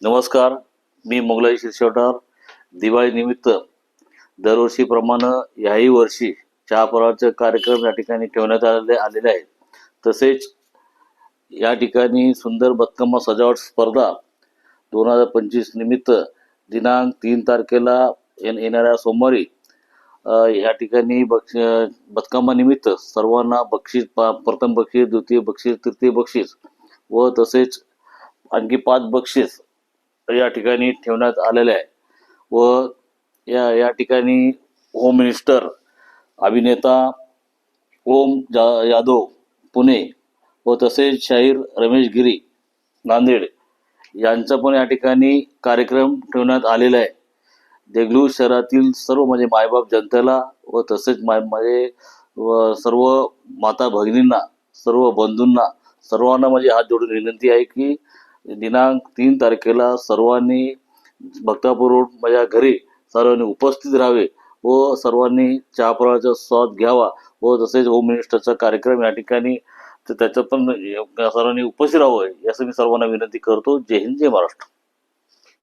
नमस्कार, मी मोगलाई शिरसोटार. दिवाळी निमित्त दरवर्षीप्रमाणे याही वर्षी चहाफळाचे कार्यक्रम या ठिकाणी ठेवण्यात आलेले आहेत. तसेच या ठिकाणी सुंदर बతుకమ్మ सजावट स्पर्धा 2025 निमित्त दिनांक 3 तारखेला येणाऱ्या सोमवारी या ठिकाणी बతుకమ్మ निमित्त सर्वांना बक्षीस, प्रथम बक्षीस, द्वितीय बक्षीस, तृतीय बक्षीस व तसेच आणखी 5 बक्षीस या ठिकाणी ठेवण्यात आलेले आहे. व या ठिकाणी होम मिनिस्टर अभिनेता यादव पुणे व तसेच शाहीर रमेश गिरी नांदेड यांचा पण या ठिकाणी कार्यक्रम ठेवण्यात आलेला आहे. देगलूर शहरातील सर्व म्हणजे मायबाप जनतेला व तसेच सर्व माता भगिनींना, सर्व बंधूंना, सर्वांना म्हणजे हात जोडून विनंती आहे की दिनांक 3 तारखेला सर्वांनी भक्तापूर रोड माझ्या घरी सर्वांनी उपस्थित राहावे व सर्वांनी चहाफळाचा स्वाद घ्यावा व तसेच होम मिनिस्टरचा कार्यक्रम या ठिकाणी त्याच्यात पण सर्वांनी उपस्थित राहावं याचं मी सर्वांना विनंती करतो. जय हिंद, जय महाराष्ट्र.